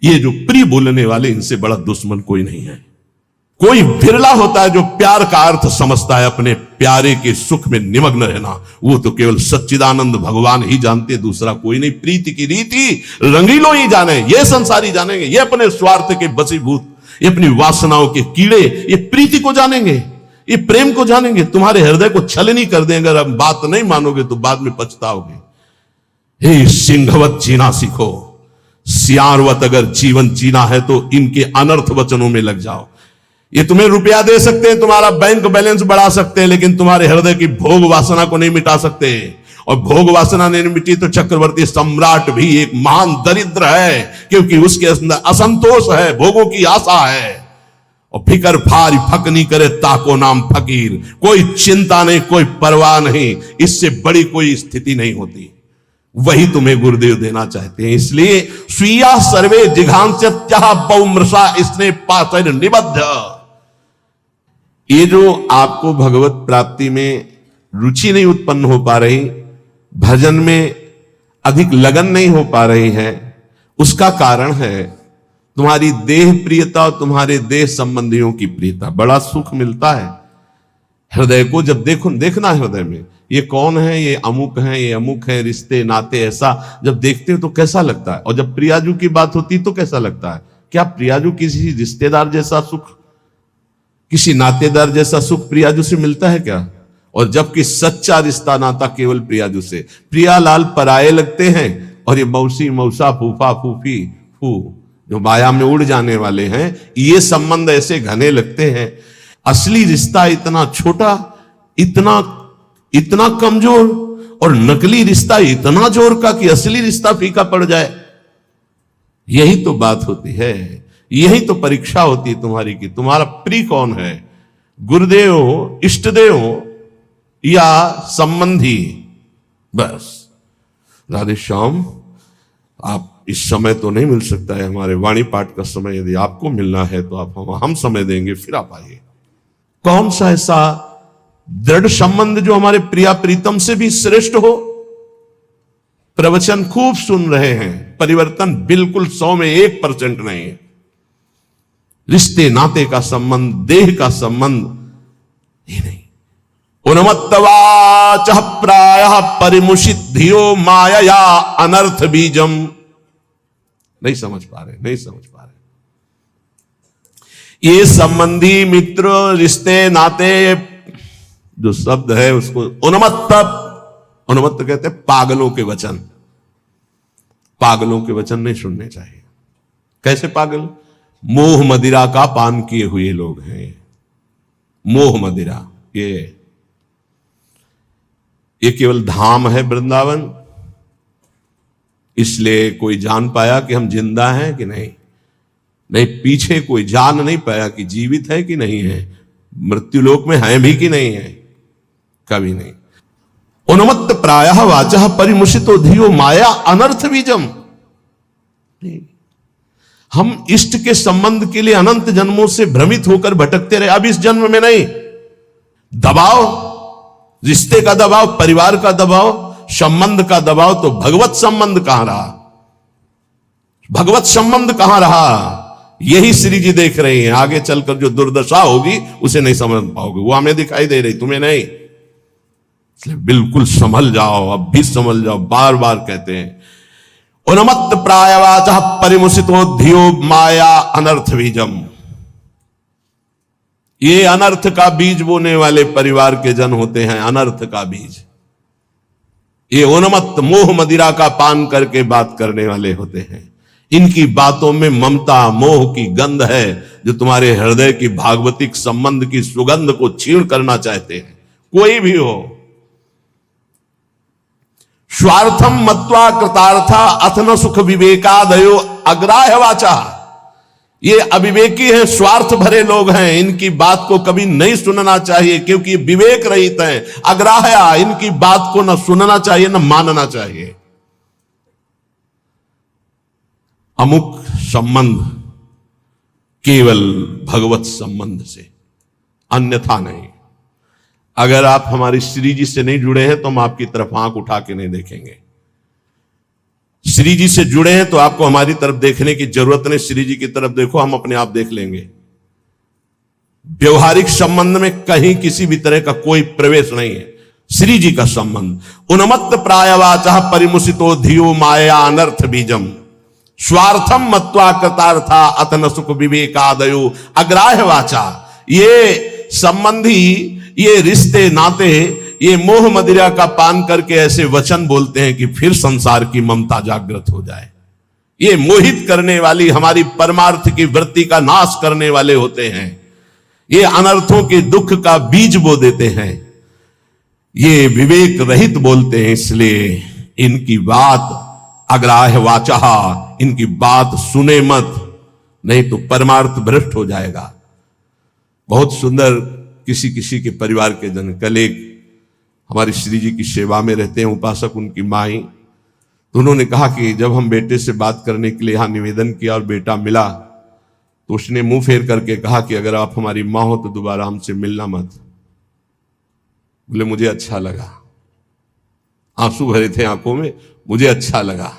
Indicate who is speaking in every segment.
Speaker 1: ये जो प्रिय बोलने वाले, इनसे बड़ा दुश्मन कोई नहीं है। कोई विरला होता है जो प्यार का अर्थ समझता है, अपने प्यारे के सुख में निमग्न रहना। वो तो केवल सच्चिदानंद भगवान ही जानते, दूसरा कोई नहीं। प्रीति की रीति रंगीलों ही जाने, ये संसारी जानेंगे। ये अपने स्वार्थ के बसीभूत, ये अपनी वासनाओं के कीड़े, ये प्रीति को जानेंगे, ये प्रेम को जानेंगे। तुम्हारे हृदय को छलनी कर देंगे। अगर अब बात नहीं मानोगे तो बाद में पछताओगे। हे सिंहवत जीना सीखो, सियारवत अगर जीवन जीना है तो इनके अनर्थ वचनों में लग जाओ। ये तुम्हें रुपया दे सकते हैं, तुम्हारा बैंक बैलेंस बढ़ा सकते हैं, लेकिन तुम्हारे हृदय की भोग वासना को नहीं मिटा सकते। और भोग वासना नहीं मिटी तो चक्रवर्ती सम्राट भी एक महान दरिद्र है, क्योंकि उसके अंदर असंतोष है, भोगों की आशा है। और फिकर भारी फकनी करे ताको नाम फकीर। कोई चिंता नहीं, कोई परवाह नहीं, इससे बड़ी कोई स्थिति नहीं होती। वही तुम्हें गुरुदेव देना चाहते हैं। इसलिए स्वीया सर्वे जिघांस्यत्यः पौमृषा स्नेह पाशैर निबद्ध। ये जो आपको भगवत प्राप्ति में रुचि नहीं उत्पन्न हो पा रही, भजन में अधिक लगन नहीं हो पा रही है, उसका कारण है तुम्हारी देह प्रियता और तुम्हारे देह संबंधियों की प्रियता। बड़ा सुख मिलता है हृदय को जब देखना हृदय में ये कौन है, ये अमुक है, ये अमुक है, रिश्ते नाते, ऐसा जब देखते हो तो कैसा लगता है। और जब प्रियाजू की बात होती तो कैसा लगता है। क्या प्रियाजू किसी रिश्तेदार जैसा सुख, किसी नातेदार जैसा सुख प्रियाजू से मिलता है क्या? और जबकि सच्चा रिश्ता नाता केवल प्रियाजू से। प्रियालाल पराये लगते हैं और ये मौसी मौसा फूफा फूफी फू जो माया में उड़ जाने वाले हैं, ये संबंध ऐसे घने लगते हैं। असली रिश्ता इतना छोटा, इतना कमजोर, और नकली रिश्ता इतना जोर का कि असली रिश्ता फीका पड़ जाए। यही तो बात होती है, यही तो परीक्षा होती है तुम्हारी कि तुम्हारा प्रिय कौन है, गुरुदेव हो, इष्टदेव हो या संबंधी। बस राधे श्याम, आप इस समय तो नहीं मिल सकता है, हमारे वाणी पाठ का समय यदि आपको मिलना है तो आप हम समय देंगे, फिर आप आइए। कौन सा ऐसा दृढ़ संबंध जो हमारे प्रिया प्रीतम से भी श्रेष्ठ हो। प्रवचन खूब सुन रहे हैं, परिवर्तन बिल्कुल 100 में 1% नहीं है। रिश्ते नाते का संबंध, देह का संबंध ही नहीं। उन्मत्तवाचः प्रायः परिमुषित धियो मायया अनर्थ बीजम। नहीं समझ पा रहे। ये संबंधी, मित्र, रिश्ते नाते जो शब्द है उसको उन्मत्त कहते हैं पागलों के वचन। पागलों के वचन नहीं सुनने चाहिए। कैसे पागल? मोह मदिरा का पान किए हुए लोग हैं। मोह मदिरा ये केवल धाम है वृंदावन, इसलिए कोई जान पाया कि हम जिंदा हैं कि नहीं। पीछे कोई जान नहीं पाया कि जीवित है कि नहीं है, मृत्युलोक में है भी कि नहीं है, कभी नहीं। उन्मत्त प्रायः वाचः परिमुषितो धियो माया अनर्थ बीजम। हम इष्ट के संबंध के लिए अनंत जन्मों से भ्रमित होकर भटकते रहे। अब इस जन्म में नहीं, दबाव, रिश्ते का दबाव, परिवार का दबाव, संबंध का दबाव, तो भगवत संबंध कहां रहा? भगवत संबंध कहां रहा? यही श्री जी देख रहे हैं। आगे चलकर जो दुर्दशा होगी उसे नहीं समझ पाओगे। वो हमें दिखाई दे रही, तुम्हें नहीं। इसलिए बिल्कुल संभल जाओ, अब भी संभल जाओ। बार बार कहते हैं उन्मत्त प्रायवाचः परिमुषितो धियो माया अनर्थ बीजम। ये अनर्थ का बीज बोने वाले परिवार के जन होते हैं। अनर्थ का बीज ये उन्मत्त मोह मदिरा का पान करके बात करने वाले होते हैं। इनकी बातों में ममता मोह की गंध है, जो तुम्हारे हृदय की भागवतिक संबंध की सुगंध को छीण करना चाहते हैं। कोई भी हो। स्वार्थम मत्वा कृतार्था अथन सुख विवेकादयो अग्राह्य वाचा। ये अविवेकी हैं, स्वार्थ भरे लोग हैं। इनकी बात को कभी नहीं सुनना चाहिए, क्योंकि विवेक रहित हैं। अग्राह्य, इनकी बात को न सुनना चाहिए न मानना चाहिए। अमुक संबंध केवल भगवत संबंध से, अन्यथा नहीं। अगर आप हमारी श्री जी से नहीं जुड़े हैं तो हम आपकी तरफ आंख उठा के नहीं देखेंगे। श्री जी से जुड़े हैं तो आपको हमारी तरफ देखने की जरूरत नहीं, श्री जी की तरफ देखो, हम अपने आप देख लेंगे। व्यवहारिक संबंध में कहीं किसी भी तरह का कोई प्रवेश नहीं है। श्री जी का संबंध उन्मत्त प्रायवाचा परिमुसितो धियो माया अनर्थ बीजम स्वार्थम मत्वा कृतार्था अतन सुख विवेकादयो अग्राह्य वाचा। ये संबंधी, ये रिश्ते नाते, ये मोह मदिरा का पान करके ऐसे वचन बोलते हैं कि फिर संसार की ममता जागृत हो जाए। ये मोहित करने वाली, हमारी परमार्थ की वृत्ति का नाश करने वाले होते हैं। ये अनर्थों के दुख का बीज बो देते हैं। ये विवेक रहित बोलते हैं, इसलिए इनकी बात अग्राह्य वाचा, इनकी बात सुने मत, नहीं तो परमार्थ भ्रष्ट हो जाएगा। बहुत सुंदर किसी किसी के परिवार के जन, कल एक हमारी श्री जी की सेवा में रहते हैं उपासक, उनकी माँ ही, तो उन्होंने कहा कि जब हम बेटे से बात करने के लिए यहां निवेदन किया और बेटा मिला तो उसने मुंह फेर करके कहा कि अगर आप हमारी माँ हो तो दोबारा हमसे मिलना मत। बोले मुझे अच्छा लगा, आंसू भरे थे आंखों में, मुझे अच्छा लगा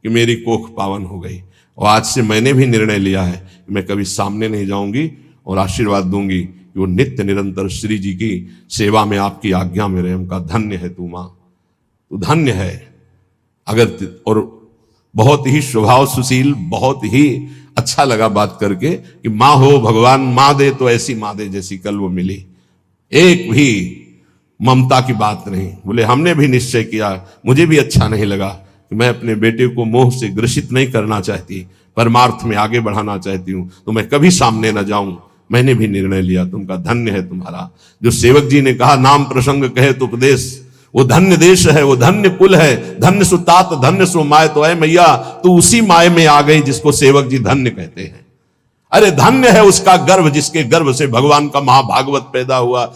Speaker 1: कि मेरी कोख पावन हो गई। और आज से मैंने भी निर्णय लिया है कि मैं कभी सामने नहीं जाऊंगी और आशीर्वाद दूंगी कि वो नित्य निरंतर श्री जी की सेवा में आपकी आज्ञा में रहे। उनका धन्य है तू मां, तू धन्य है। अगर और बहुत ही स्वभाव सुशील, बहुत ही अच्छा लगा बात करके कि मां हो, भगवान मां दे तो ऐसी मां दे जैसी कल वो मिली, एक भी ममता की बात नहीं। बोले हमने भी निश्चय किया, मुझे भी अच्छा नहीं लगा कि मैं अपने बेटे को मोह से ग्रसित नहीं करना चाहती, परमार्थ में आगे बढ़ाना चाहती हूं, तो मैं कभी सामने न जाऊं। मैंने भी निर्णय लिया। तुमका धन्य है तुम्हारा। जो सेवक जी ने कहा नाम प्रसंग कहे तो उपदेश, वो धन्य देश है, वो धन्य कुल है, धन्य सुतात धन्य सो माय। तो है मैया तू उसी माय में आ गई जिसको सेवक जी धन्य कहते हैं। अरे धन्य है उसका गर्भ जिसके गर्भ से भगवान का महाभागवत पैदा हुआ।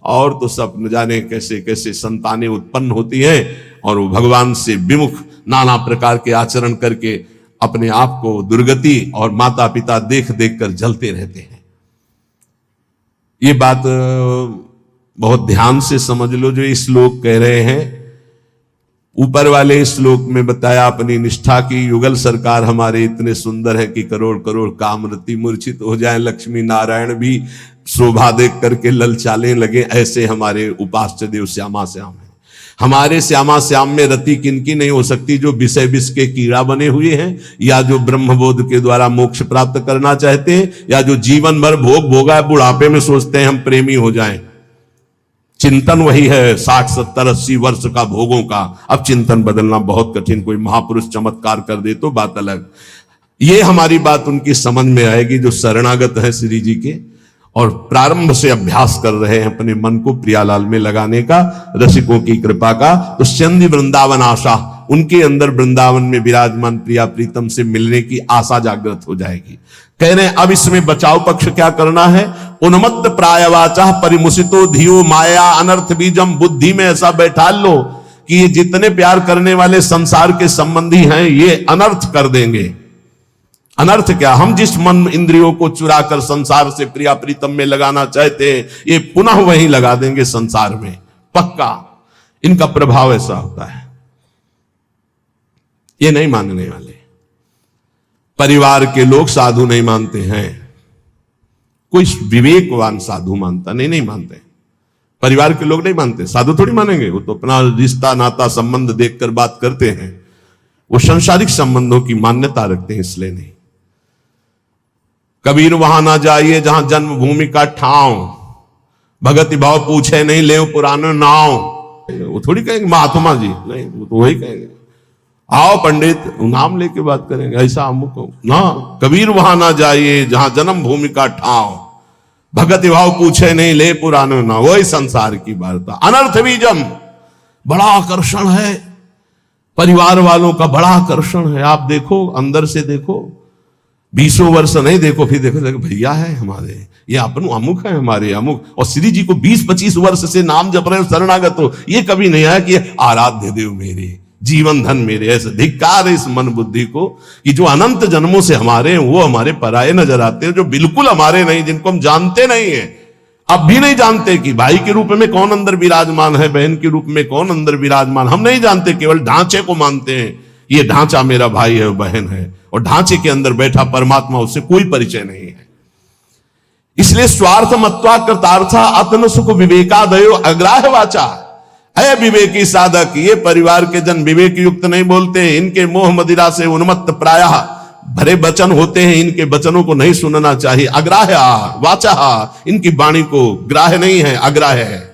Speaker 1: और तो सब न जाने कैसे कैसे संतानें उत्पन्न होती हैं और वो भगवान से विमुख नाना प्रकार के आचरण करके अपने आप को दुर्गति और माता पिता देख देख कर जलते रहते हैं। ये बात बहुत ध्यान से समझ लो। जो श्लोक कह रहे हैं, ऊपर वाले श्लोक में बताया अपनी निष्ठा की युगल सरकार हमारे इतने सुंदर है कि करोड़ करोड़ कामरति मूर्छित हो जाए, लक्ष्मी नारायण भी शोभा देख करके ललचाने लगे, ऐसे हमारे उपास्य देव श्यामा श्याम है। हमारे श्यामा श्याम में रति किनकी नहीं हो सकती? जो विषय विष के कीड़ा बने हुए हैं, या जो ब्रह्मबोध के द्वारा मोक्ष प्राप्त करना चाहते हैं, या जो जीवन भर भोग भोगा बुढ़ापे में सोचते हैं हम प्रेमी हो जाएं। चिंतन वही है 60 70 80 वर्ष का भोगों का। अब चिंतन बदलना बहुत कठिन, कोई महापुरुष चमत्कार कर दे तो बात अलग। ये हमारी बात उनकी समझ में आएगी जो शरणागत है श्री जी के और प्रारंभ से अभ्यास कर रहे हैं अपने मन को प्रियालाल में लगाने का, रसिकों की कृपा का। तो चंदी वृंदावन आशा, उनके अंदर वृंदावन में विराजमान प्रिया प्रीतम से मिलने की आशा जागृत हो जाएगी। कह रहे हैं अब इसमें बचाव पक्ष क्या करना है? उन्मत्त प्रायवाचा परिमुसितो धियो माया अनर्थ बीजम। बुद्धि में ऐसा बैठा लो कि ये जितने प्यार करने वाले संसार के संबंधी हैं ये अनर्थ कर देंगे। अनर्थ क्या? हम जिस मन इंद्रियों को चुरा कर संसार से प्रिया प्रीतम में लगाना चाहते हैं ये पुनः वहीं लगा देंगे संसार में, पक्का। इनका प्रभाव ऐसा होता है। ये नहीं मानने वाले। परिवार के लोग साधु नहीं मानते हैं, कोई विवेकवान साधु मानता नहीं मानते। परिवार के लोग नहीं मानते, साधु थोड़ी मानेंगे। वो तो अपना रिश्ता नाता संबंध देखकर बात करते हैं, वो सांसारिक संबंधों की मान्यता रखते हैं, इसलिए नहीं। कबीर वहां ना जाइए जहां जन्मभूमि का ठाव, भगति भाव पूछे नहीं ले पुराने नाव। वो थोड़ी कहेंगे महात्मा जी, नहीं, वो तो वही कहेंगे आओ पंडित, नाम लेके बात करेंगे, ऐसा अमुक ना। कबीर वहां ना जाइए जहां जन्म भूमि का ठाव, भगति भाव पूछे नहीं ले पुराने नाव। वही संसार की वार्ता। अनर्थ बीजम, बड़ा आकर्षण है परिवार वालों का, बड़ा आकर्षण है। आप देखो, अंदर से देखो, 20 वर्ष नहीं देखो, फिर देखो भैया है हमारे, ये अपन अमुक है हमारे अमुक। और श्री जी को 20-25 वर्ष से नाम जप रहे हो, शरणागत हो। ये कभी नहीं आया कि आराध्य देव मेरे, जीवन धन मेरे। ऐसे धिक्कार है इस मन बुद्धि को कि जो अनंत जन्मों से हमारे हैं वो हमारे पराये नजर आते हैं, जो बिल्कुल हमारे नहीं, जिनको हम जानते नहीं है, अब भी नहीं जानते कि भाई के रूप में कौन अंदर विराजमान है, बहन के रूप में कौन अंदर विराजमान, हम नहीं जानते, केवल ढांचे को मानते हैं ये ढांचा मेरा भाई है, बहन है, और ढांचे के अंदर बैठा परमात्मा, उससे कोई परिचय नहीं है। इसलिए स्वार्थ मत्वा कृतार्था अतन सुख विवेकादयो अग्राह्य वाचा। है विवेकी साधक, ये परिवार के जन विवेक युक्त नहीं बोलते, इनके मोह मदिरा से उन्मत्त प्रायः भरे वचन होते हैं, इनके वचनों को नहीं सुनना चाहिए। अग्राह्य वाचा, इनकी वाणी को ग्राह्य नहीं है, अग्राह्य है।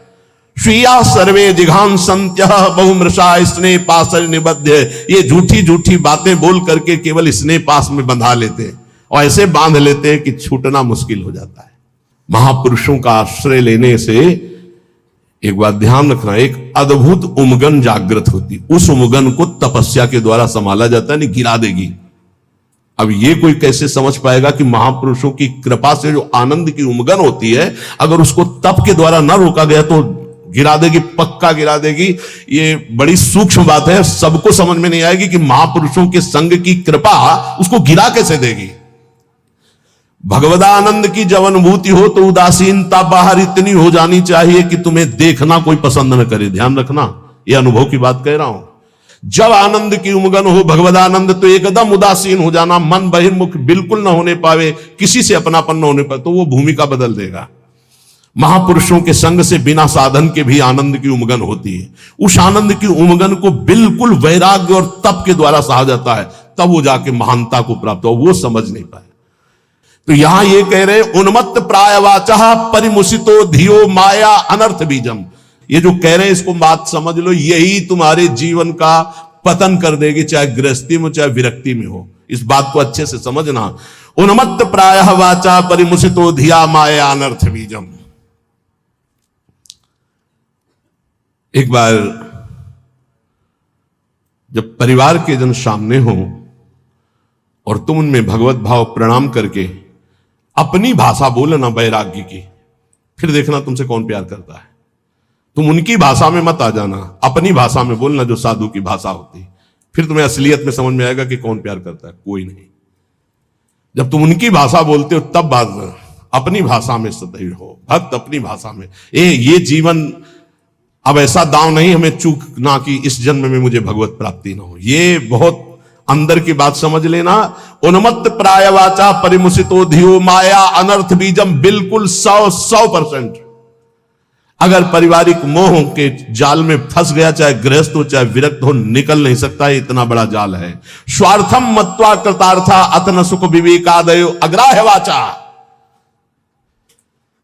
Speaker 1: स्वीया सर्वे जिघान संत्य बहुमृषा स्नेह पास निबद्ध, ये झूठी झूठी बातें बोल करके केवल स्नेह पास में बंधा लेते हैं, और ऐसे बांध लेते हैं कि छूटना मुश्किल हो जाता है। महापुरुषों का आश्रय लेने से एक बात ध्यान रखना, एक अद्भुत उमगन जागृत होती, उस उमगन को तपस्या के द्वारा संभाला जाता है, नहीं गिरा देगी। अब ये कोई कैसे समझ पाएगा कि महापुरुषों की कृपा से जो आनंद की उमगन होती है, अगर उसको तप के द्वारा न रोका गया तो गिरा देगी, पक्का गिरा देगी। ये बड़ी सूक्ष्म बात है, सबको समझ में नहीं आएगी कि महापुरुषों के संग की कृपा उसको गिरा कैसे देगी। भगवदानंद की जब अनुभूति हो तो उदासीनता बाहर इतनी हो जानी चाहिए कि तुम्हें देखना कोई पसंद न करे। ध्यान रखना, यह अनुभव की बात कह रहा हूं। जब आनंद की उमगन हो, भगवदानंद, तो एकदम उदासीन हो जाना, मन बहिर्मुख बिल्कुल न होने पावे, किसी से अपनापन न होने पाए, तो वो भूमिका बदल देगा। महापुरुषों के संग से बिना साधन के भी आनंद की उमगन होती है। उस आनंद की उमगन को बिल्कुल वैराग्य और तप के द्वारा सहा जाता है, तब वो जाके महानता को प्राप्त हो। वो समझ नहीं पाए। तो यहां ये कह रहे, उन्मत्त प्राय वाचा परिमुसितो धियो माया अनर्थ बीजम। ये जो कह रहे हैं इसको बात समझ लो, यही तुम्हारे जीवन का पतन कर देगी, चाहे गृहस्थी में चाहे विरक्ति में हो। इस बात को अच्छे से समझना। उन्मत्त प्राय वाचा परिमुसितो धिया माया अनर्थ बीजम। एक बार जब परिवार के जन सामने हो और तुम उनमें भगवत भाव प्रणाम करके अपनी भाषा बोलना वैराग्य की, फिर देखना तुमसे कौन प्यार करता है। तुम उनकी भाषा में मत आ जाना, अपनी भाषा में बोलना जो साधु की भाषा होती, फिर तुम्हें असलियत में समझ में आएगा कि कौन प्यार करता है। कोई नहीं। जब तुम उनकी भाषा बोलते हो तब बात, अपनी भाषा में सदैव हो, भक्त अपनी भाषा में। ये जीवन अब ऐसा दांव नहीं हमें चूकना कि इस जन्म में मुझे भगवत प्राप्ति ना हो। ये बहुत अंदर की बात समझ लेना। उन्मत्त प्राय वाचा परिमुसितो धियो माया अनर्थ बीजम, बिल्कुल 100%। अगर पारिवारिक मोह के जाल में फंस गया, चाहे गृहस्थ हो चाहे विरक्त हो, निकल नहीं सकता। इतना बड़ा जाल है। स्वार्थम मत्वा कृतार्था अतन सुख विवेकादयो अग्राह्य वाचा।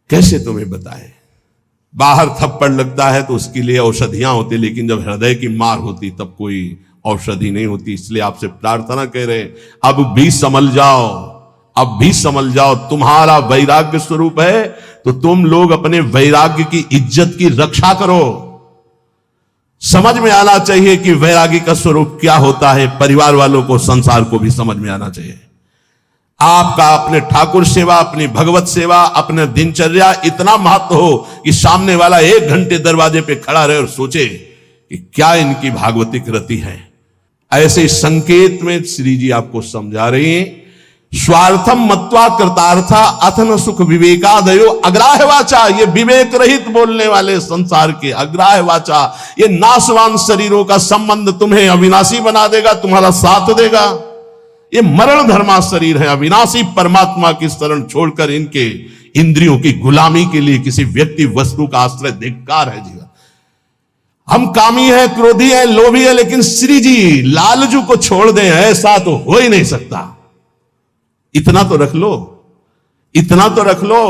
Speaker 1: कैसे तुम्हें बताए, बाहर थप्पड़ लगता है तो उसके लिए औषधियां होती, लेकिन जब हृदय की मार होती तब कोई औषधि नहीं होती। इसलिए आपसे प्रार्थना कह रहे, अब भी संभल जाओ, अब भी संभल जाओ। तुम्हारा वैराग्य स्वरूप है तो तुम लोग अपने वैराग्य की इज्जत की रक्षा करो। समझ में आना चाहिए कि वैराग्य का स्वरूप क्या होता है। परिवार वालों को, संसार को भी समझ में आना चाहिए। आपका अपने ठाकुर सेवा, अपनी भगवत सेवा, अपने दिनचर्या इतना महत्व हो कि सामने वाला 1 घंटे दरवाजे पे खड़ा रहे और सोचे कि क्या इनकी भागवतिक रति है। ऐसे संकेत में श्री जी आपको समझा रही हैं। स्वार्थम मत्वा कृतार्था अथन सुख विवेकादयो अग्राह्य वाचा। ये विवेक रहित बोलने वाले संसार के अग्राह्य वाचा, ये नाशवान शरीरों का संबंध तुम्हें अविनाशी बना देगा, तुम्हारा साथ देगा। ये मरण धर्मा शरीर है। अविनाशी परमात्मा की शरण छोड़कर इनके इंद्रियों की गुलामी के लिए किसी व्यक्ति वस्तु का आश्रय धिक्कार है जीवन। हम कामी है, क्रोधी है, लोभी है, लेकिन श्री जी लालजू को छोड़ दें, ऐसा तो हो ही नहीं सकता। इतना तो रख लो, इतना तो रख लो।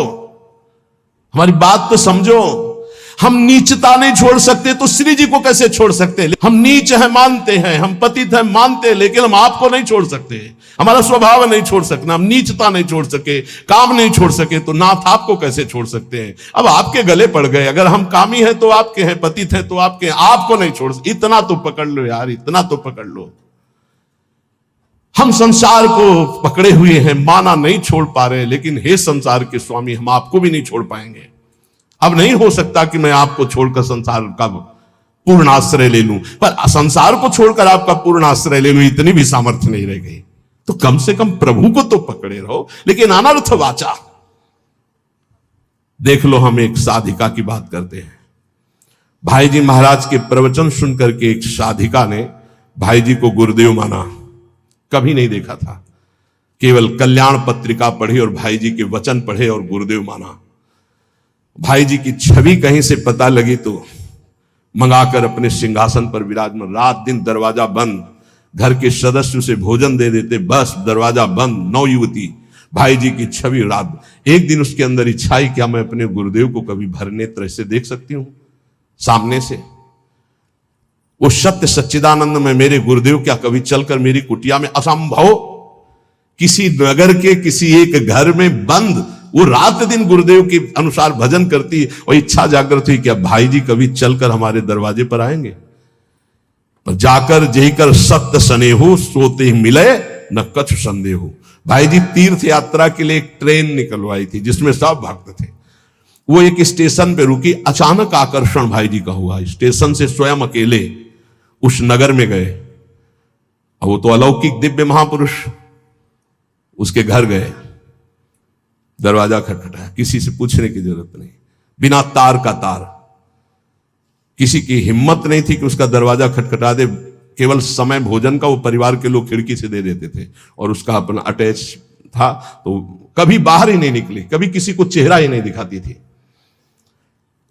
Speaker 1: हमारी बात तो समझो। हम नीचता नहीं छोड़ सकते तो श्री जी को कैसे छोड़ सकते। हम नीच है मानते हैं, हम पतित है मानते हैं, लेकिन हम आपको नहीं छोड़ सकते। हमारा स्वभाव नहीं छोड़ सकना। हम नीचता नहीं छोड़ सके, काम नहीं छोड़ सके, तो नाथ आपको कैसे छोड़ सकते हैं। अब आपके गले पड़ गए। अगर हम कामी हैं तो आपके हैं, पतित हैं तो आपके, आपको नहीं छोड़ सकते। इतना तो पकड़ लो यार, इतना तो पकड़ लो। हम संसार को पकड़े हुए हैं, माना नहीं छोड़ पा रहे, लेकिन हे संसार के स्वामी, हम आपको भी नहीं छोड़ पाएंगे। अब नहीं हो सकता कि मैं आपको छोड़कर संसार का पूर्ण आश्रय ले लूं, पर संसार को छोड़कर आपका पूर्ण आश्रय ले लूं, इतनी भी सामर्थ्य नहीं रह गई। तो कम से कम प्रभु को तो पकड़े रहो। लेकिन अनर्थ वाचा, देख लो, हम एक साधिका की बात करते हैं। भाई जी महाराज के प्रवचन सुनकर के एक साधिका ने भाई जी को गुरुदेव माना, कभी नहीं देखा था। केवल कल्याण पत्रिका पढ़ी और भाई जी के वचन पढ़े और गुरुदेव माना। भाई जी की छवि कहीं से पता लगी तो मंगाकर अपने सिंहासन पर विराजमान, रात दिन दरवाजा बंद, घर के सदस्य उसे भोजन दे देते, बस दरवाजा बंद, 9 युवती, भाई जी की छवि रात। एक दिन उसके अंदर इच्छा आई, क्या मैं अपने गुरुदेव को कभी भरनेत्र से देख सकती हूं सामने से? वो सत्य सच्चिदानंद में मेरे गुरुदेव क्या कभी चलकर मेरी कुटिया में? असंभव। किसी नगर के किसी एक घर में बंद वो रात दिन गुरुदेव के अनुसार भजन करती और इच्छा जागृत हुई, क्या भाई जी कभी चलकर हमारे दरवाजे पर आएंगे? पर जाकर जेकर सत्य स्नेहु सोते ही मिले न कछु संदेहु। भाई जी तीर्थ यात्रा के लिए एक ट्रेन निकलवाई थी जिसमें सब भक्त थे। वो एक स्टेशन पे रुकी, अचानक आकर्षण भाई जी का हुआ, स्टेशन से स्वयं अकेले उस नगर में गए। और वो तो अलौकिक दिव्य महापुरुष, उसके घर गए, दरवाजा खटखटाया, किसी से पूछने की जरूरत नहीं, बिना तार का तार, किसी की हिम्मत नहीं थी कि उसका दरवाजा खटखटा दे। केवल समय भोजन का वो परिवार के लोग खिड़की से दे देते थे और उसका अपना अटैच था, तो कभी बाहर ही नहीं निकली, कभी किसी को चेहरा ही नहीं दिखाती थी।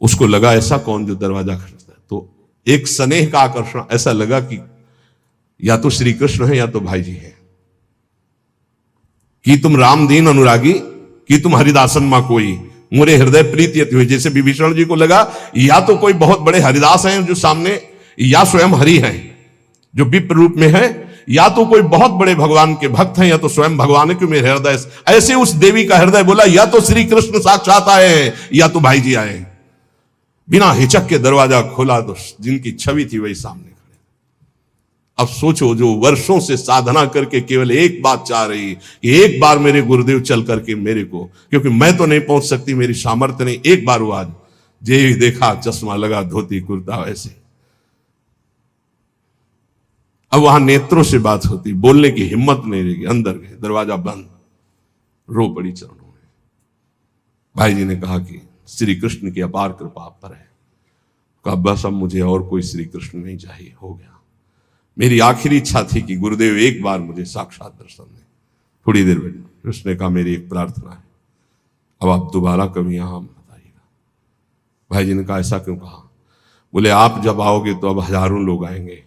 Speaker 1: उसको लगा ऐसा कौन जो दरवाजा खटखटाता है, तो एक स्नेह का आकर्षण, ऐसा लगा कि या तो श्री कृष्ण है या तो भाई जी है। कि तुम राम दीन अनुरागी, कि तुम हरिदासन मां कोई, मोरे हृदय प्रीति अति हुई। जैसे विभीषण जी को लगा या तो कोई बहुत बड़े हरिदास हैं जो सामने, या स्वयं हरि हैं जो विप्र रूप में है, या तो कोई बहुत बड़े भगवान के भक्त हैं, या तो स्वयं भगवान है कि मेरे हृदय। ऐसे उस देवी का हृदय बोला या तो श्री कृष्ण साक्षात आए हैं या तो भाई जी आए। बिना हिचक के दरवाजा खोला तो जिनकी छवि थी वही सामने खड़े। अब सोचो, जो वर्षों से साधना करके केवल एक बात चाह रही कि एक बार मेरे गुरुदेव चल करके मेरे को, क्योंकि मैं तो नहीं पहुंच सकती, मेरी सामर्थ्य नहीं, एक बार वो आज जे देखा चश्मा लगा, धोती कुर्ता वैसे। अब वहां नेत्रों से बात होती, बोलने की हिम्मत नहीं रहेगी। अंदर गए, दरवाजा बंद, रो पड़ी चरणों में। भाई जी ने कहा कि श्री कृष्ण की अपार कृपा आप पर है। कहा बस अब मुझे और कोई श्री कृष्ण नहीं चाहिए, हो गया। मेरी आखिरी इच्छा थी कि गुरुदेव एक बार मुझे साक्षात दर्शन दें। थोड़ी देर बैठ, उसने कहा मेरी एक प्रार्थना है, अब आप दोबारा कभी यहां बताइएगा। भाई जी ने कहा ऐसा क्यों कहा? बोले आप जब आओगे तो अब हजारों लोग आएंगे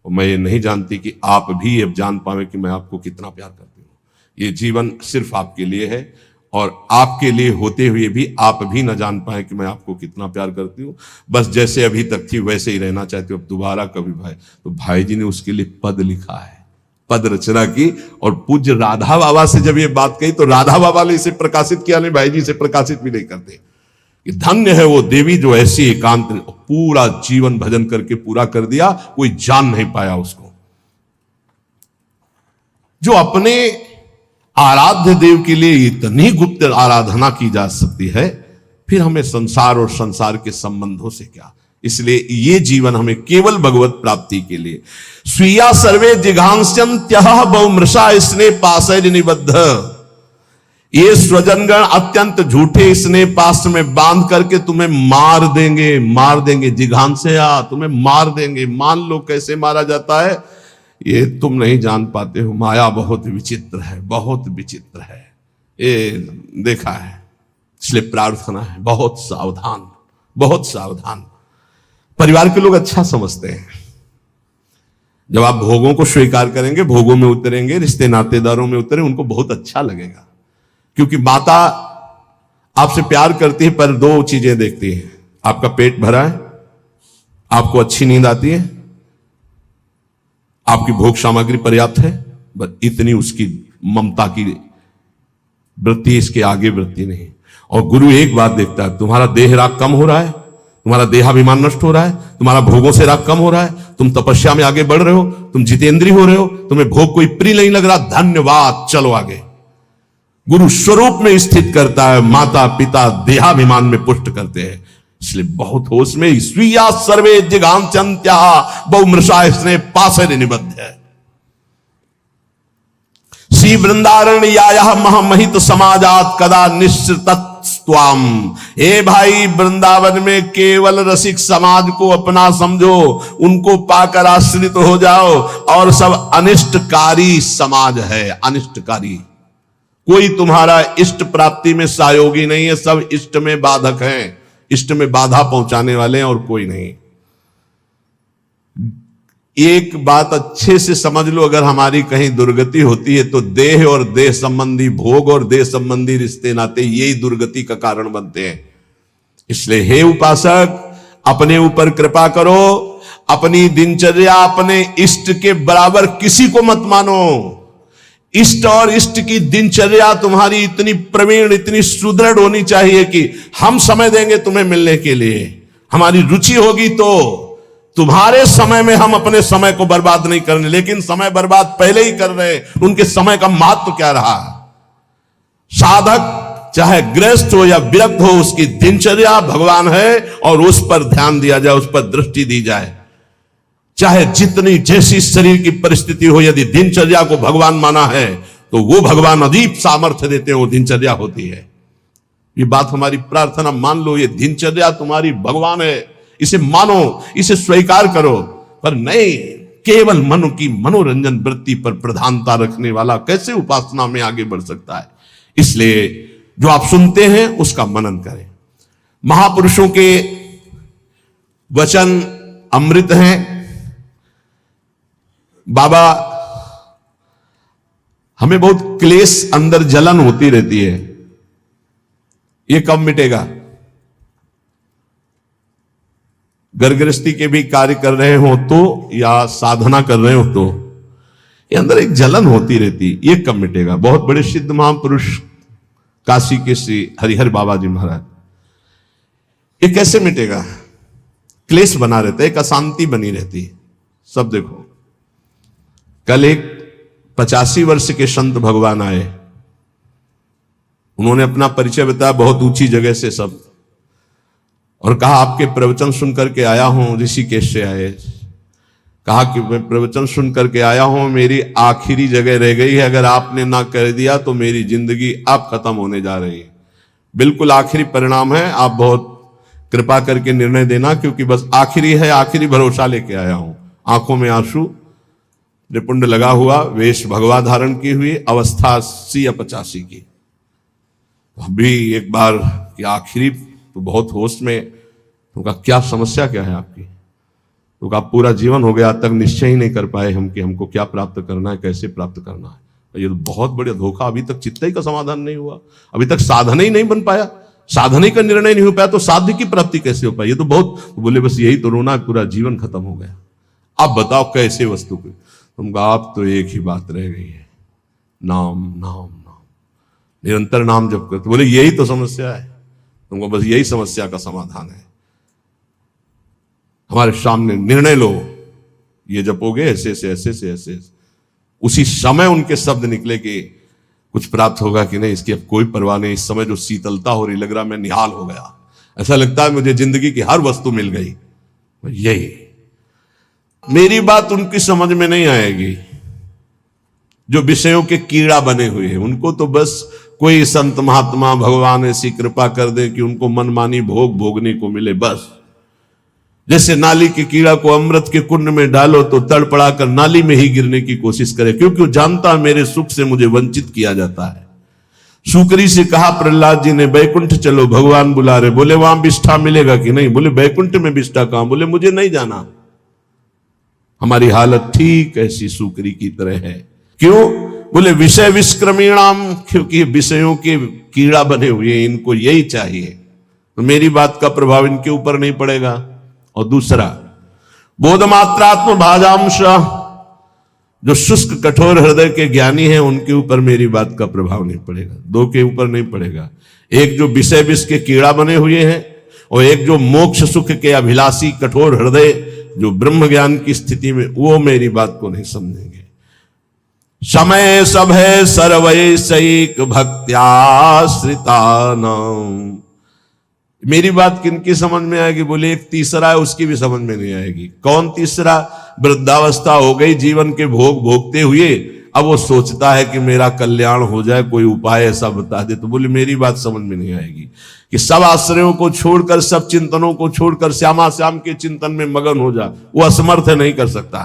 Speaker 1: और मैं ये नहीं जानती कि आप भी अब जान पावे कि मैं आपको कितना प्यार करती हूँ। ये जीवन सिर्फ आपके लिए है और आपके लिए होते हुए भी आप भी न जान पाए कि मैं आपको कितना प्यार करती हूँ। बस जैसे अभी तक थी वैसे ही रहना चाहती हूँ, अब दोबारा कभी भाई। तो भाई जी ने उसके लिए पद लिखा है, पद रचना की। और पूज्य राधा बाबा से जब ये बात कही तो राधा बाबा ने इसे प्रकाशित किया, नहीं भाई जी से प्रकाशित भी नहीं करते। कि धन्य है वो देवी जो ऐसी एकांत पूरा जीवन भजन करके पूरा कर दिया, कोई जान नहीं पाया उसको। जो अपने आराध्य देव के लिए इतनी गुप्त आराधना की जा सकती है, फिर हमें संसार और संसार के संबंधों से क्या। इसलिए ये जीवन हमें केवल भगवत प्राप्ति के लिए। स्वीया सर्वे जिघांस्यन्त्यः बहुमृषा स्नेह पाशैर् निबद्ध। ये स्वजनगण अत्यंत झूठे स्नेह पास में बांध करके तुम्हें मार देंगे, मार देंगे। जिघांस्या, तुम्हें मार देंगे। मान लो कैसे मारा जाता है, ये तुम नहीं जान पाते हो। माया बहुत विचित्र है, बहुत विचित्र है, ये देखा है। इसलिए प्रार्थना है बहुत सावधान, बहुत सावधान। परिवार के लोग अच्छा समझते हैं, जब आप भोगों को स्वीकार करेंगे, भोगों में उतरेंगे, रिश्ते नातेदारों में उतरे, उनको बहुत अच्छा लगेगा। क्योंकि माता आपसे प्यार करती है पर दो चीजें देखती है, आपका पेट भरा है, आपको अच्छी नींद आती है, आपकी भोग सामग्री पर्याप्त है, बस इतनी उसकी ममता की वृत्ति, इसके आगे वृत्ति नहीं। और गुरु एक बात देखता है, तुम्हारा देह राग कम हो रहा है, तुम्हारा देहाभिमान नष्ट हो रहा है, तुम्हारा भोगों से राग कम हो रहा है, तुम तपस्या में आगे बढ़ रहे हो, तुम जितेंद्रीय हो रहे हो, तुम्हें भोग कोई प्रिय नहीं लग रहा, धन्यवाद, चलो आगे। गुरु स्वरूप में स्थित करता है, माता पिता देहाभिमान में पुष्ट करते हैं। इसलिए बहुत होश में। स्वीया सर्वे जिघांस्यन्त्यः बहुमृषा स्नेह पाशैर् निबद्ध है। श्री वृंदारण्यायाः महामहित समाजात कदा निश्चित त्वाम। हे भाई, वृंदावन में केवल रसिक समाज को अपना समझो, उनको पाकर आश्रित हो जाओ, और सब अनिष्टकारी समाज है, अनिष्टकारी। कोई तुम्हारा इष्ट प्राप्ति में सहयोगी नहीं है, सब इष्ट में बाधक हैं, इष्ट में बाधा पहुंचाने वाले हैं, और कोई नहीं। एक बात अच्छे से समझ लो, अगर हमारी कहीं दुर्गति होती है तो देह और देह संबंधी भोग और देह संबंधी रिश्ते नाते यही दुर्गति का कारण बनते हैं। इसलिए हे उपासक, अपने ऊपर कृपा करो, अपनी दिनचर्या अपने इष्ट के बराबर किसी को मत मानो। इष्ट और इष्ट की दिनचर्या तुम्हारी इतनी प्रवीण, इतनी सुदृढ़ होनी चाहिए कि हम समय देंगे तुम्हें मिलने के लिए, हमारी रुचि होगी तो। तुम्हारे समय में हम अपने समय को बर्बाद नहीं करने, लेकिन समय बर्बाद पहले ही कर रहे, उनके समय का महत्व क्या रहा। साधक चाहे गृहस्थ हो या विरक्त हो, उसकी दिनचर्या भगवान है और उस पर ध्यान दिया जाए, उस पर दृष्टि दी जाए। चाहे जितनी जैसी शरीर की परिस्थिति हो, यदि दिनचर्या को भगवान माना है तो वो भगवान अदीप सामर्थ्य देते हैं, वो दिनचर्या होती है। ये बात हमारी प्रार्थना मान लो, ये दिनचर्या तुम्हारी भगवान है, इसे मानो, इसे स्वीकार करो। पर नहीं, केवल मन की मनोरंजन वृत्ति पर प्रधानता रखने वाला कैसे उपासना में आगे बढ़ सकता है। इसलिए जो आप सुनते हैं उसका मनन करें। महापुरुषों के वचन अमृत हैं। बाबा, हमें बहुत क्लेश, अंदर जलन होती रहती है, ये कब मिटेगा? घर गृहस्थी के भी कार्य कर रहे हो तो, या साधना कर रहे हो तो, ये अंदर एक जलन होती रहती, ये कब मिटेगा? बहुत बड़े सिद्ध महापुरुष काशी के श्री हरिहर बाबा जी महाराज, ये कैसे मिटेगा? क्लेश बना रहता है, एक अशांति बनी रहती है। सब देखो, कल एक 85 वर्ष के संत भगवान आए, उन्होंने अपना परिचय बताया बहुत ऊंची जगह से सब, और कहा आपके प्रवचन सुन करके आया हूं, ऋषिकेश से आए। कहा कि मैं प्रवचन सुन करके आया हूं, मेरी आखिरी जगह रह गई है, अगर आपने ना कर दिया तो मेरी जिंदगी अब खत्म होने जा रही है। बिल्कुल आखिरी परिणाम है, आप बहुत कृपा करके निर्णय देना, क्योंकि बस आखिरी है, आखिरी भरोसा लेके आया हूं। आंखों में आंसू, त्रिपुंड लगा हुआ, वेश भगवा धारण की हुई, अवस्था 80 या 85 की। अभी एक बार कि आखिरी तो बहुत होश में, तो कहा क्या समस्या क्या है आपकी? तो कहा पूरा जीवन हो गया, तक निश्चय ही नहीं कर पाए हम कि हमको क्या प्राप्त करना है, कैसे प्राप्त करना है। ये तो बहुत बड़ा धोखा, अभी तक चित्त ही का समाधान नहीं हुआ, अभी तक साधन ही नहीं बन पाया, साधन ही का निर्णय नहीं हो पाया, तो साध्य की प्राप्ति कैसे हो पाई? ये तो बहुत, बोले बस यही तो रोना, पूरा जीवन खत्म हो गया। अब बताओ कैसे वस्तु को? तुम कहा आप तो एक ही बात रह गई है, नाम नाम नाम, निरंतर नाम जप करते। बोले यही तो समस्या है, तुमको बस यही समस्या का समाधान है। हमारे सामने निर्णय लो, ये जपोगे ऐसे से ऐसे से ऐसे, उसी समय उनके शब्द निकले कि कुछ प्राप्त होगा कि नहीं, इसकी अब कोई परवाह नहीं। इस समय जो शीतलता हो रही, लग रहा मैं निहाल हो गया, ऐसा लगता है मुझे जिंदगी की हर वस्तु मिल गई। यही मेरी बात उनकी समझ में नहीं आएगी जो विषयों के कीड़ा बने हुए हैं। उनको तो बस कोई संत महात्मा भगवान ऐसी कृपा कर दे कि उनको मनमानी भोग भोगने को मिले, बस। जैसे नाली के कीड़ा को अमृत के कुंड में डालो तो तड़पड़ा कर नाली में ही गिरने की कोशिश करे, क्योंकि वो जानता मेरे सुख से मुझे वंचित किया जाता है। सुकरी से कहा प्रहलाद जी ने, बैकुंठ चलो, भगवान बुला रहे। बोले वहां विष्ठा मिलेगा कि नहीं? बोले बैकुंठ में विष्ठा कहां? बोले मुझे नहीं जाना। हमारी हालत ठीक ऐसी सुकरी की तरह है। क्यों? बोले विषय विष्क्रमीणाम, क्योंकि विषयों के कीड़ा बने हुए, इनको यही चाहिए, तो मेरी बात का प्रभाव इनके ऊपर नहीं पड़ेगा। और दूसरा, बोधमात्रात्म भाजांश, जो शुष्क कठोर हृदय के ज्ञानी हैं, उनके ऊपर मेरी बात का प्रभाव नहीं पड़ेगा, दो के ऊपर नहीं पड़ेगा। एक जो विषय विष के कीड़ा बने हुए हैं, और एक जो मोक्ष सुख के अभिलाषी कठोर हृदय, जो ब्रह्म ज्ञान की स्थिति में, वो मेरी बात को नहीं समझेंगे। समय सब है सर्वैसैक भक्त्याश्रितानाम। मेरी बात किनकी समझ में आएगी? बोले एक तीसरा है, उसकी भी समझ में नहीं आएगी। कौन तीसरा? वृद्धावस्था हो गई, जीवन के भोग भोगते हुए अब वो सोचता है कि मेरा कल्याण हो जाए, कोई उपाय ऐसा बता दे। तो बोले मेरी बात समझ में नहीं आएगी कि सब आश्रयों को छोड़कर, सब चिंतनों को छोड़कर श्यामा श्याम के चिंतन में मगन हो जा। वो असमर्थ है, नहीं कर सकता।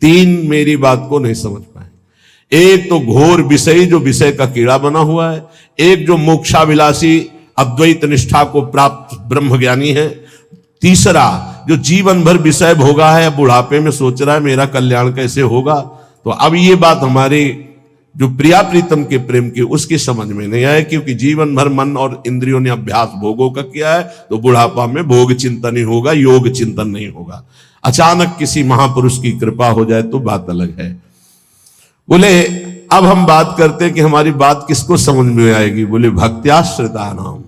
Speaker 1: तीन मेरी बात को नहीं समझ पाए। एक तो घोर विषयी, जो विषय का कीड़ा बना हुआ है। एक जो मोक्षाभिलाषी अद्वैत निष्ठा को प्राप्त ब्रह्मज्ञानी है। तीसरा जो जीवन भर विषय भोगा है, बुढ़ापे में सोच रहा है मेरा कल्याण कैसे होगा। तो अब ये बात हमारी जो प्रिया प्रीतम के प्रेम की, उसकी समझ में नहीं आए, क्योंकि जीवन भर मन और इंद्रियों ने अभ्यास भोगों का किया है। तो बुढ़ापा में भोग चिंतन ही होगा, योग चिंतन नहीं होगा। अचानक किसी महापुरुष की कृपा हो जाए तो बात अलग है। बोले अब हम बात करते हैं कि हमारी बात किसको समझ में आएगी। बोले भक्त्याश्रिता नाम,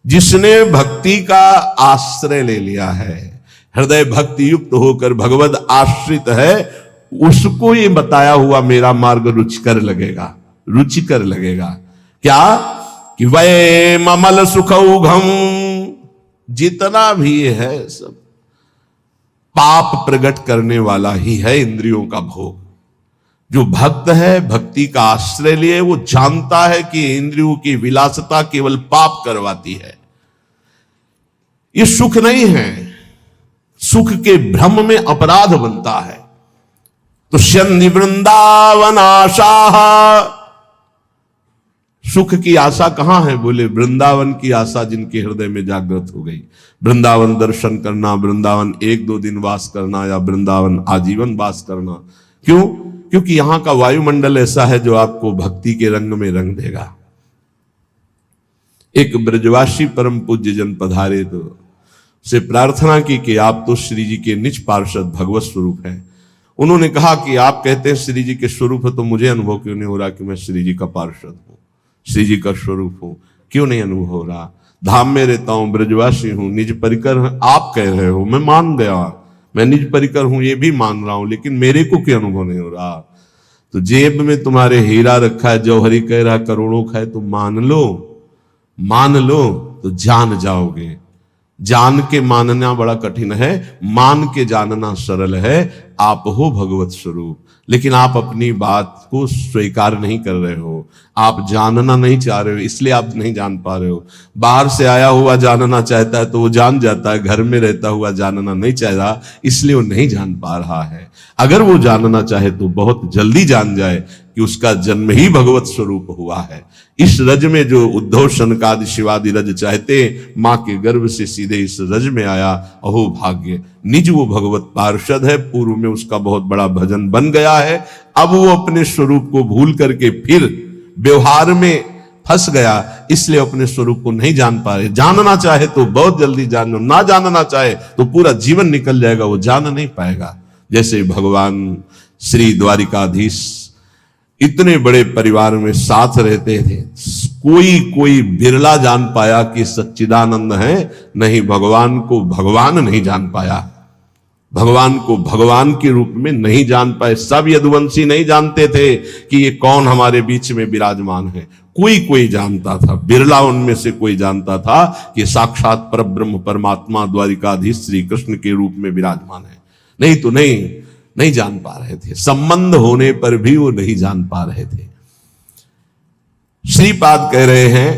Speaker 1: जिसने भक्ति का आश्रय ले लिया है, हृदय भक्ति युक्त होकर भगवद आश्रित है, उसको ये बताया हुआ मेरा मार्ग रुचिकर लगेगा। रुचिकर लगेगा क्या? कि वै ममल सुखौघम, जितना भी है सब पाप प्रकट करने वाला ही है इंद्रियों का भोग। जो भक्त है, भक्ति का आश्रय लिए, वो जानता है कि इंद्रियों की विलासता केवल पाप करवाती है। ये सुख नहीं है, सुख के भ्रम में अपराध बनता है। तो शनि वृंदावन आशा, सुख की आशा कहां है? बोले वृंदावन की आशा जिनके हृदय में जागृत हो गई। वृंदावन दर्शन करना, वृंदावन 1-2 दिन वास करना, या वृंदावन आजीवन वास करना। क्यों? क्योंकि यहां का वायुमंडल ऐसा है जो आपको भक्ति के रंग में रंग देगा। एक ब्रजवासी परम पूज्य जन पधारे तो से प्रार्थना की कि आप तो श्री जी के निज पार्षद भगवत स्वरूप हैं। उन्होंने कहा कि आप कहते हैं श्री जी के स्वरूप है, तो मुझे अनुभव क्यों नहीं हो रहा कि मैं श्री जी का पार्षद हूं, श्री जी का स्वरूप हूं? क्यों नहीं अनुभव हो रहा? धाम में रहता हूं, ब्रजवासी हूं, निज परिकर आप कह रहे हो, मैं मान गया, मैं निज परिकर हूं ये भी मान रहा हूं, लेकिन मेरे को क्यों अनुभव नहीं हो रहा? तो जेब में तुम्हारे हीरा रखा है, जौहरी कह रहा करोड़ों का है, तो मान लो, मान लो तो जान जाओगे। जान के मानना बड़ा कठिन है, मान के जानना सरल है। आप हो भगवत स्वरूप, लेकिन आप अपनी बात को स्वीकार नहीं कर रहे हो, आप जानना नहीं चाह रहे हो, इसलिए आप नहीं जान पा रहे हो। बाहर से आया हुआ जानना चाहता है तो वो जान जाता है, घर में रहता हुआ जानना नहीं चाह रहा, इसलिए वो नहीं जान पा रहा है। अगर वो जानना चाहे तो बहुत जल्दी जान जाए कि उसका जन्म ही भगवत स्वरूप हुआ है। इस रज में जो उद्धव शनकादि शिवादि रज चाहते, मां के गर्भ से सीधे इस रज में आया, अहो भाग्य। निज वो भगवत पार्षद है, पूर्व में उसका बहुत बड़ा भजन बन गया है। अब वो अपने स्वरूप को भूल करके फिर व्यवहार में फंस गया, इसलिए अपने स्वरूप को नहीं जान पा रहे। जानना चाहे तो बहुत जल्दी जान लो, ना जानना चाहे तो पूरा जीवन निकल जाएगा, वो जान नहीं पाएगा। जैसे भगवान श्री द्वारिकाधीश इतने बड़े परिवार में साथ रहते थे, कोई बिरला जान पाया कि सच्चिदानंद है, नहीं भगवान को भगवान नहीं जान पाया, भगवान को भगवान के रूप में नहीं जान पाए। सब यदुवंशी नहीं जानते थे कि ये कौन हमारे बीच में विराजमान है। कोई जानता था, बिरला उनमें से कोई जानता था कि साक्षात परब्रह्म परमात्मा द्वारिकाधीश श्री कृष्ण के रूप में विराजमान है। नहीं तो नहीं जान पा रहे थे, संबंध होने पर भी वो नहीं जान पा रहे थे। श्रीपाद कह रहे हैं